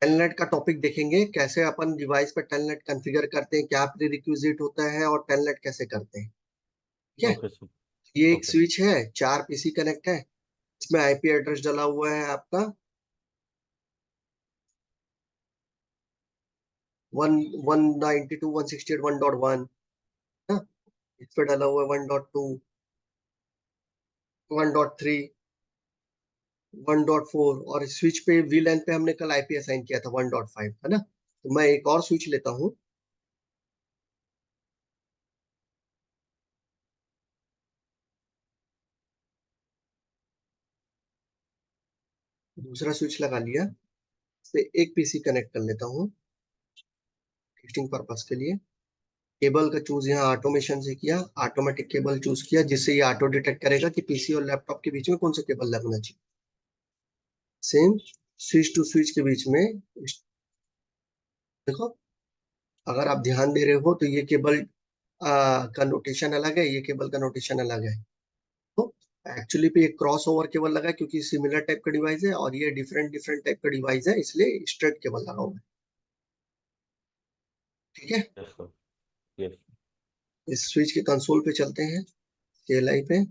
Telnet का topic देखेंगे, कैसे अपन डिवाइस पे टेलनेट कॉन्फ़िगर करते हैं, क्या प्री रिक्विजिट होता है और टेलनेट कैसे करते हैं। ठीक है। Okay sir. ये एक ओके। स्विच है, 4 पीसी कनेक्ट है, इसमें आईपी एड्रेस डाला हुआ है आपका 192.168.1.1 ना, इस पे डाला हुआ है 1.2, 1.3, 1.4 और स्विच पे वीलैन पे हमने कल आईपी असाइन किया था 1.5, है ना। तो मैं एक और स्विच लेता हूँ, दूसरा स्विच लगा लिया, इस पे एक पीसी कनेक्ट कर लेता हूँ टेस्टिंग पर्पस के लिए। केबल का चूज यहाँ ऑटोमेशन से किया, ऑटोमेटिक केबल चूज किया, जिससे ये ऑटो डिटेक्ट करेगा कि पीसी और लैपटॉप के बीच में कौन सा केबल लगना चाहिए। सेम स्विच टू स्विच के बीच में देखो, अगर आप ध्यान दे रहे हो तो ये केबल का नोटेशन अलग है, ये केबल का नोटेशन अलग है। तो एक्चुअली पे ये क्रॉस ओवर केबल लगा है क्योंकि सिमिलर टाइप का डिवाइस है, और ये डिफरेंट डिफरेंट टाइप का डिवाइस है, इसलिए स्ट्रेट केबल लगा हुआ है। ठीक है। Yes sir. यस। इस स्विच के कंसोल पे चलते हैं, CLI पे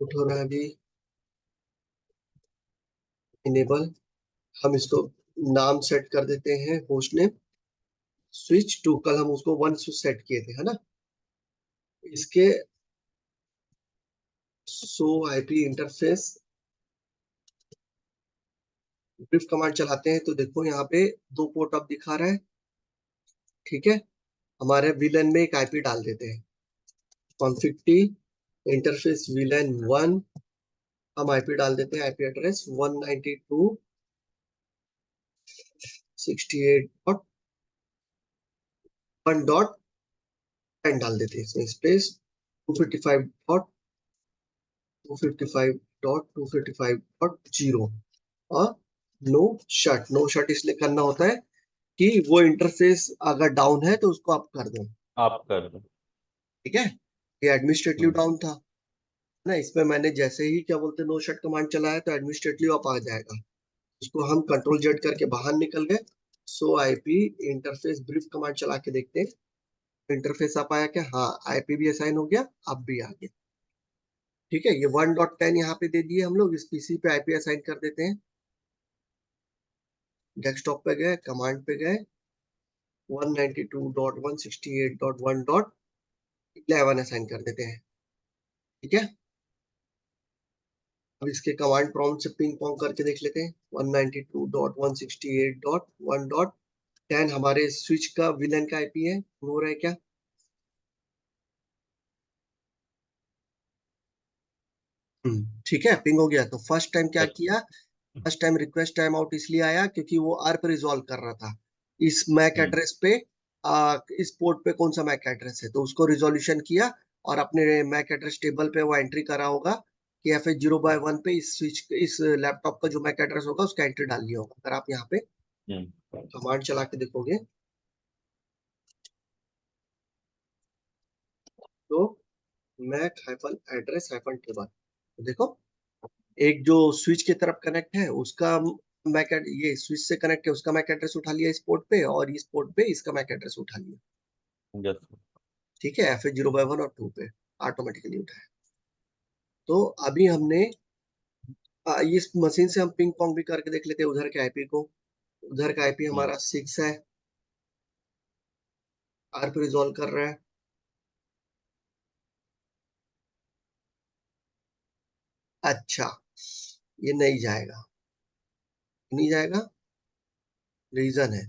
उठ हो रहा है अभी इनेबल। हम इसको नाम सेट कर देते हैं होस्ट नेम स्विच टू, कल हम उसको 1 सेट किए थे, है ना। इसके सो आईपी इंटरफेस ब्रीफ कमांड चलाते हैं तो देखो यहाँ पे 2 पोर्ट अब दिखा रहा है। ठीक है। हमारे VLAN में एक आईपी डाल देते हैं, कॉन्फ़िग टी इंटरफेस VLAN 1, हम आईपी डाल देते हैं, आईपी एड्रेस 192.1.10 डाल देते हैं, इसमें स्पेस 255.255.255.0 और नो शट इसलिए करना होता है कि वो इंटरफेस अगर डाउन है तो उसको आप कर दो। आप कर दो। ठीक है। ये एडमिनिस्ट्रेटिव हम्म। डाउन था ना, इसमें मैंने जैसे ही क्या बोलते नो शट कमांड चलाया तो एडमिनिस्ट्रेटिव अप आ जाएगा, इसको हम कंट्रोल जेड करके बाहर निकल गए। सो आईपी इंटरफेस ब्रीफ कमांड चला के देखते हैं इंटरफेस आप आया क्या, हाँ आईपी भी असाइन हो गया, अब भी आ गया। ठीक है। ये 1.10 यहाँ पे दे दिए हम लोग, इस पीसी पे आईपी असाइन कर देते हैं, डेस्कटॉप पे गए, कमांड पे गए, 192.168.1.11 असाइन कर देते हैं। ठीक है। अब इसके कमांड प्रॉम्प्ट से पिंग पोंग करके देख लेते हैं, 192.168.1.10 हमारे स्विच का विलन का आईपी है, हो रहा है क्या। ठीक है, पिंग हो गया। तो फर्स्ट टाइम क्या यस। किया, first time request time out इसलिए आया क्योंकि वो अर्प रिजॉल्व कर रहा था इस मैक हम्म। एड्रेस पे। इस पोर्ट पे कौन सा मैक एड्रेस है, तो उसको रिजोल्यूशन किया और अपने मैक एड्रेस टेबल पे वो एंट्री करा होगा कि FH0/1 पे इस स्विच इस लैपटॉप का जो मैक एड्रेस होगा उसका एंट्री डाल लिया होगा। अगर आप यहाँ पे हम्म। कमांड चला के देखोगे तो MAC hyphen address hyphen table, देखो एक जो स्विच की तरफ कनेक्ट है उसका मैक ये स्विच से कनेक्ट है उसका मैक एड्रेस उठा लिया इस पोर्ट पे, और इस पोर्ट पे इसका मैक एड्रेस उठा लिया। यस। ठीक है। FH0/1 और 2 पे ऑटोमेटिकली उठाया। तो अभी हमने इस मशीन से हम पिंग पोंग भी करके देख लेते हैं उधर के आईपी को। उधर का आईपी हम्म। हमारा 6 है, आर पे रिजॉल्व कर रहा है। अच्छा, ये नहीं जाएगा, नहीं जाएगा, रीजन है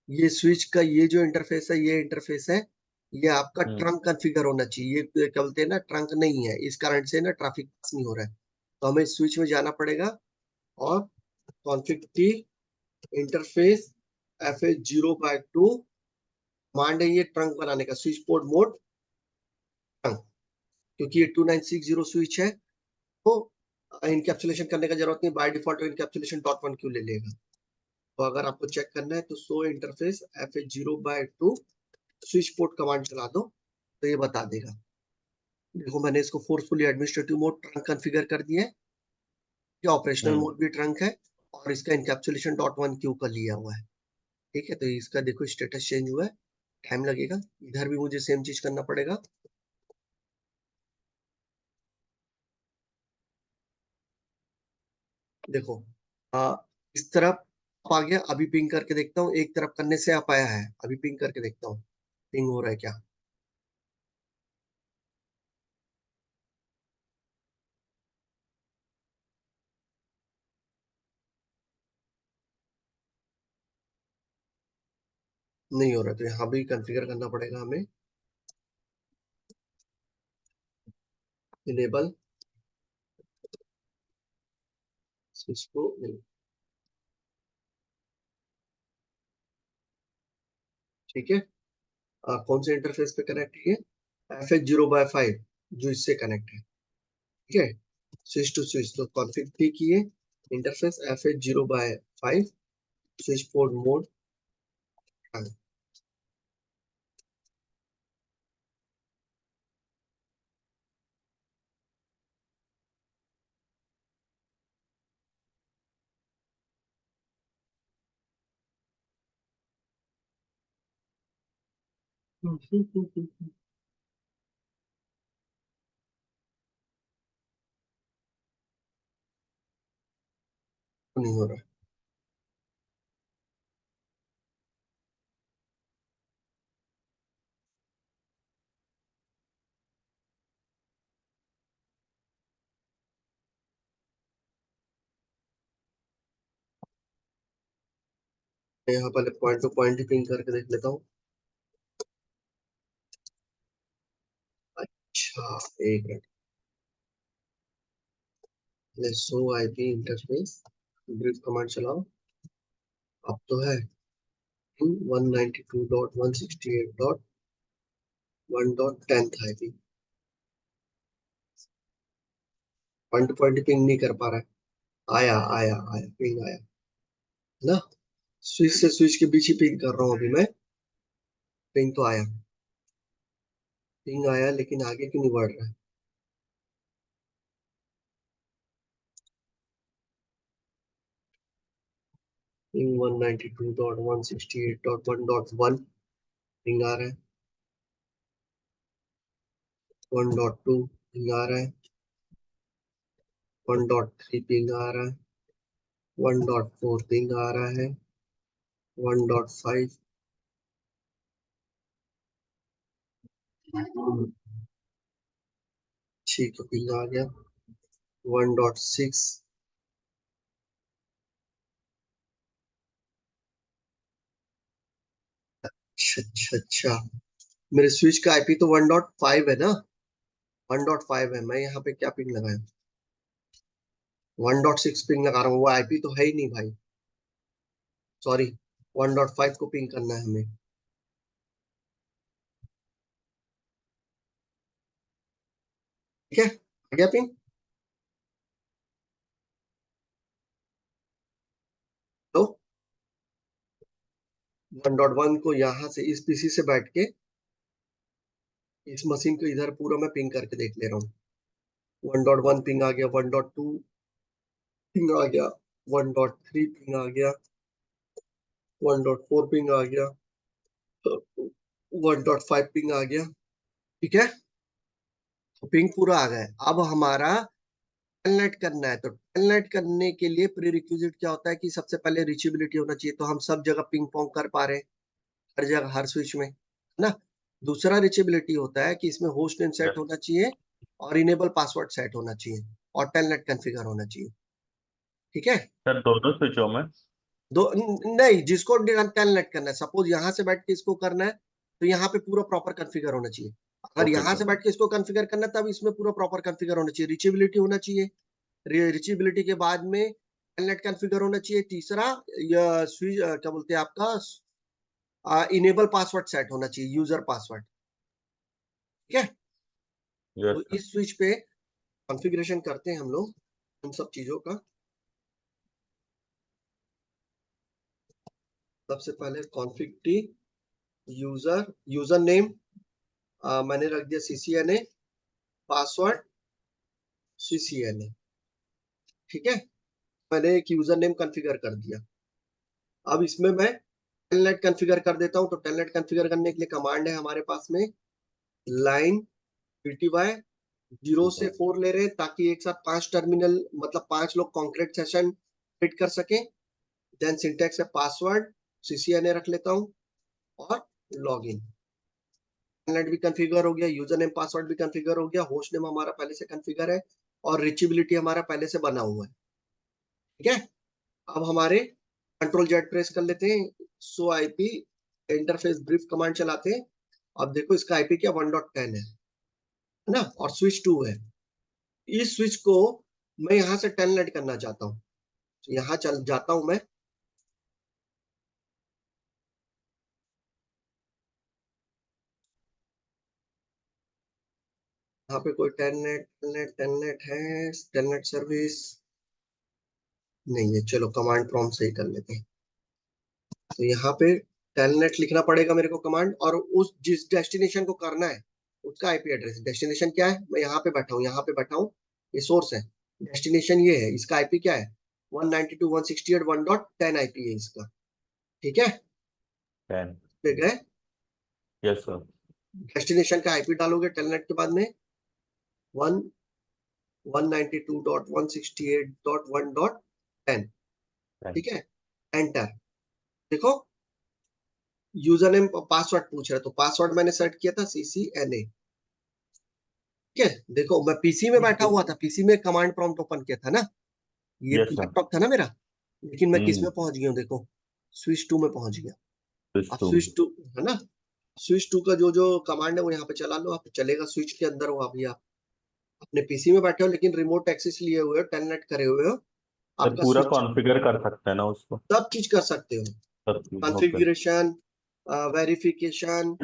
ये स्विच का ये जो इंटरफेस है, ये इंटरफेस है, ये आपका हम्म। ट्रंक कॉन्फ़िगर होना चाहिए, ये क्या बोलते हैं ना, ट्रंक नहीं है, इस कारण से ना ट्रैफिक पास नहीं हो रहा है। तो हमें स्विच में जाना पड़ेगा और config T interface FH0/2 command है ये ट्रंक बनाने का, स्विच पोर्ट मोड ट्रंक, क्योंकि ये 2960 स्विच है तो इनकैप्सुलेशन करने का जरूरत नहीं, बाय डिफॉल्ट इनकैप्सुलेशन .1 क्यों ले लेगा। तो अगर आपको चेक करना है तो so interface FH0/2 switch port command चला दो तो ये बता देगा। देखो मैंने इसको forcefully administrative mode trunk configure कर दिया है, ये ऑपरेशनल मोड भी ट्रंक है और इसका इनकैप्सुलेशन डॉट वन क्यू का लिया हुआ है। ठीक है, तो इसका देखो स्टेटस चेंज हुआ है, टाइम लगेगा, इधर भी मुझे सेम चीज करना पड़ेगा। देखो इस तरफ आ गया, अभी पिंग करके देखता हूँ, एक तरफ करने से आप आया है, अभी पिंग करके देखता हूँ पिंग हो रहा है क्या। नहीं हो रहा, तो यहाँ भी कॉन्फ़िगर करना पड़ेगा हमें, इनेबल इसको नहीं। ठीक है, कौन से इंटरफेस पे कनेक्ट है, FH0/5 जो इससे कनेक्ट है। ठीक है, स्विच टू स्विच, तो कॉन्फ़िग भी किए, interface FH0/5 switch port mode. नहीं हो रहा, यहाँ पहले पॉइंट टू पॉइंट ही पिंग करके देख लेता हूँ। अच्छा, एक minute, show IP interface brief command चलाओ, अब तो है 192.168.1.10 IP, point two point ping नहीं कर पा रहा है। आया आया आया, पिंग आया है ना, स्विच से स्विच के बीच ही पिंग कर रहा हूँ अभी मैं, पिंग तो आया, पिंग आया, लेकिन आगे क्यों नहीं बढ़ रहा है। पिंग 192.168.1.1 पिंग आ रहा है, 1.2 पिंग आ रहा है, 1.3 पिंग आ रहा है, 1.4 पिंग आ रहा है, 1.5 ठीक है पिंग आ गया, 1.6 अच्छा अच्छा अच्छा, मेरे स्विच का आईपी तो 1.5 है ना, 1.5 है, मैं यहाँ पे क्या पिंग लगाया, 1.6 पिंग लगा रहा हूँ, वो आईपी तो है ही नहीं भाई, सॉरी, 1.5 को पिंग करना है हमें। ठीक है, आ गया पिंग, तो 1.1 को यहाँ से इस पीसी से बैठ के इस मशीन को इधर पूरा मैं पिंग करके देख ले रहा हूँ, 1.1 पिंग आ गया, 1.2 पिंग आ गया, 1.3 पिंग आ गया, 1.4 पिंग आ गया, 1.5 पिंग आ गया। ठीक है, तो पिंग पूरा आ गया, अब हमारा टेलनेट करना है, तो टेलनेट करने के लिए प्री रिक्विजिट क्या होता है कि सबसे पहले रीचेबिलिटी होना चाहिए, तो हम सब जगह पिंग पोंग कर पा रहे हैं, हर जगह हर स्विच में, है ना। दूसरा रीचेबिलिटी होता है कि इसमें होस्ट नेम सेट होना चाहिए और इनेबल पासवर्ड सेट होना चाहिए और टेलनेट कॉन्फ़िगर होना चाहिए। ठीक है, सर दोनों स्विचों में। नहीं, जिसको टेलनेट करना है, सपोज यहाँ से बैठ के इसको करना है, तो यहाँ पे पूरा प्रॉपर कॉन्फ़िगर होना चाहिए, अगर ओके यहाँ सर। से बैठ के इसको कॉन्फ़िगर करना है तब इसमें पूरा प्रॉपर कॉन्फ़िगर होना चाहिए, रीचेबिलिटी होना चाहिए, रीचेबिलिटी के बाद में टेलनेट कॉन्फ़िगर होना चाहिए, तीसरा या स्विच क्या बोलते हैं आपका, इनेबल पासवर्ड सेट होना चाहिए, यूजर पासवर्ड। ठीक है, यस तो सर। इस स्विच पे कॉन्फ़िगरेशन करते हैं हम लोग उन सब चीजों का। सबसे पहले config T user user name मैंने रख दिया CCNA पासवर्ड CCNA, ठीक है। मैंने एक यूजर नेम कॉन्फ़िगर कर दिया। अब इसमें मैं टेलनेट कॉन्फ़िगर कर देता हूं। तो टेलनेट कॉन्फ़िगर करने के लिए कमांड है हमारे पास में लाइन pty 0 से 4 ले रहे हैं ताकि एक साथ 5 टर्मिनल मतलब 5 लोग कॉन्क्रीट सेशन फिट कर सके। देन सिंटैक्स है पासवर्ड CCNA रख लेता हूं और लॉगिन। टेलनेट भी कॉन्फ़िगर हो गया, यूजर नेम पासवर्ड भी कॉन्फ़िगर हो गया, होस्ट नेम हमारा पहले से कॉन्फ़िगर है और रीचेबिलिटी हमारा पहले से बना हुआ है, ठीक है। अब हमारे कंट्रोल जेड प्रेस कर लेते हैं, सो आईपी इंटरफेस ब्रीफ कमांड चलाते हैं। अब देखो इसका आईपी क्या 1.10 है ना, और स्विच 2 है। इस स्विच को मैं यहां से टेलनेट करना चाहता हूं, तो यहां चल जाता हूं मैं। यहाँ पे कोई टेलनेट टेलनेट टेलनेट है, टेलनेट सर्विस नहीं है। चलो कमांड प्रॉम्प्ट से ही कर लेते हैं। तो यहाँ पे टेलनेट लिखना पड़ेगा मेरे को कमांड, और उस जिस डेस्टिनेशन को करना है उसका आईपी एड्रेस। डेस्टिनेशन क्या है, मैं यहाँ पे बैठा हूँ, यहाँ पे बैठा हूँ, ये सोर्स है। डेस्टिनेशन ये है, इसका आईपी क्या है 192.168.1.10 आईपी है इसका, ठीक है। 10। पे गए, यस सर। डेस्टिनेशन का आईपी डालोगे टेलनेट के बाद में 192.168.1.10, 10। ठीक है। एंटर। देखो यूजर नेम पासवर्ड पूछ रहा है, तो पासवर्ड मैंने सेट किया था CCNA, ठीक है। देखो मैं पीसी में बैठा हुआ था, पीसी में कमांड प्रॉम्प्ट ओपन किया था ना, ये यस सर। लैपटॉप था ना मेरा, लेकिन मैं किस हम्म। में पहुंच गया हूँ देखो, स्विच 2 में पहुंच गया। अब टू। स्विच 2 है ना, स्विच 2 का जो जो कमांड है वो यहाँ पे चला लो, आप चलेगा स्विच के अंदर हो। अभी आप अपने पीसी में बैठे हो लेकिन रिमोट एक्सेस लिए हुए हो, टेलनेट करे हुए हो, सर आपका पूरा स्विच कॉन्फ़िगर कर सकते हैं ना उसको? सब चीज कर सकते हो। सब चीज, ओके। कॉन्फ़िगरेशन, वेरिफिकेशन,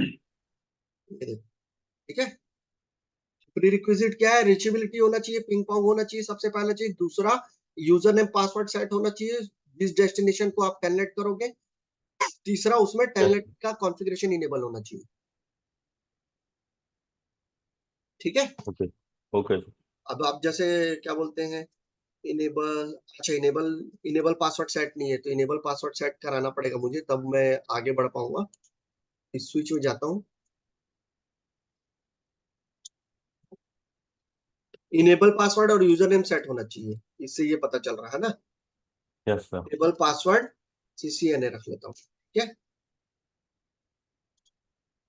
ठीक है। प्रीरिक्विजिट क्या है, रीचेबिलिटी होना चाहिए, पिंग पोंग होना चाहिए सबसे पहला चीज। दूसरा यूजर नेम पासवर्ड सेट होना चाहिए जिस डेस्टिनेशन को आप टेलनेट करोगे। तीसरा उसमें यस। टेलनेट का कॉन्फ़िगरेशन इनेबल होना चाहिए, ठीक है। ओके। ओके। अब आप जैसे क्या बोलते हैं, इनेबल, अच्छा इनेबल, इनेबल पासवर्ड सेट नहीं है तो इनेबल पासवर्ड सेट कराना पड़ेगा मुझे, तब मैं आगे बढ़ पाऊंगा। इस स्विच में जाता हूँ, इनेबल पासवर्ड और यूजर नेम सेट होना चाहिए, इससे ये पता चल रहा है ना। Yes sir. Enable password CCNA रख लेता हूँ, ठीक है।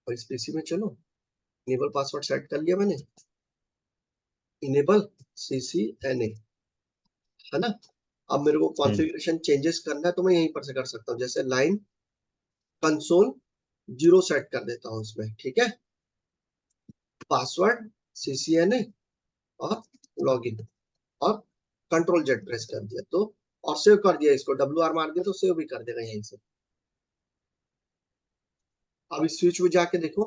और इस पीसी में चलो इनेबल पासवर्ड सेट कर लिया मैंने, इनेबल CCNA, है ना। अब मेरे को हम्म। कॉन्फ़िगरेशन चेंजेस करना है तो मैं यहीं पर से कर सकता हूँ, जैसे लाइन कंसोल 0 सेट कर देता हूँ इसमें, ठीक है। पासवर्ड CCNA और लॉगिन और कंट्रोल जेड प्रेस कर दिया तो, और सेव कर दिया, इसको WR मार दिया तो सेव भी कर देगा यहीं से। अब इस स्विच में जाके देखो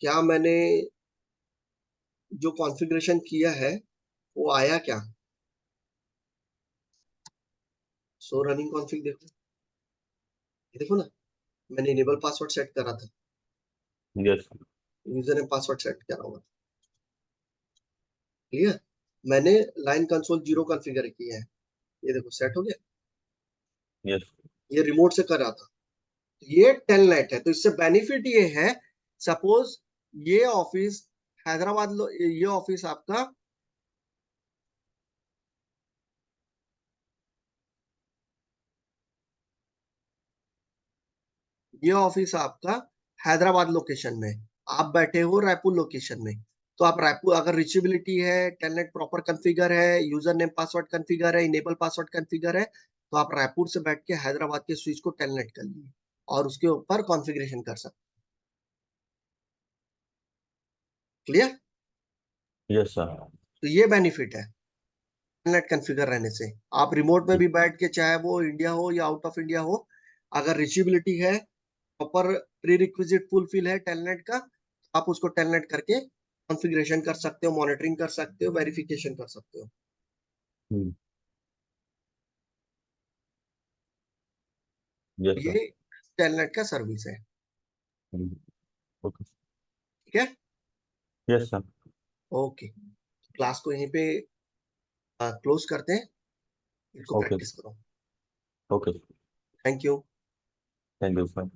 क्या मैंने जो कॉन्फ़िगरेशन किया है वो आया क्या। सो रनिंग कॉन्फ़िग देखो, ये देखो ना, मैंने इनेबल पासवर्ड सेट करा था, यस। यूजर ने पासवर्ड सेट करा हुआ, क्लियर। मैंने लाइन कंसोल 0 कॉन्फ़िगर किया है, ये देखो सेट हो गया, यस। ये रिमोट से कर रहा था। ये टेलनेट है, तो इससे बेनिफिट ये है, सपोज ये ऑफिस हैदराबाद ये ऑफिस आपका ये ऑफिस आपका हैदराबाद लोकेशन में, आप बैठे हो रायपुर लोकेशन में। तो आप रायपुर अगर रीचेबिलिटी है, टेलनेट प्रॉपर कॉन्फ़िगर है, यूजर नेम पासवर्ड कॉन्फ़िगर है, इनेबल पासवर्ड कॉन्फ़िगर है, तो आप रायपुर से बैठ के हैदराबाद के स्विच को टेलनेट कर लिए और उसके ऊपर कॉन्फ़िगरेशन कर सकते। क्लियर। Yes sir. तो ये बेनिफिट है टेलनेट कॉन्फ़िगर रहने से। आप रिमोट में भी बैठ के, चाहे वो इंडिया हो या आउट ऑफ इंडिया हो, अगर रीचेबिलिटी है, प्रॉपर प्री रिक्विजिट फुलफिल है टेलनेट का, आप उसको टेलनेट करके कॉन्फ़िगरेशन कर सकते हो, मॉनिटरिंग कर सकते हो, वेरिफिकेशन कर सकते हो। Yes sir. ये टेलनेट का सर्विस है, ओके। ठीक है। Yes sir. ओके, क्लास को यहीं पे क्लोज करते हैं, इसको ओके प्रैक्टिस करो। Okay thank you. Thank you sir.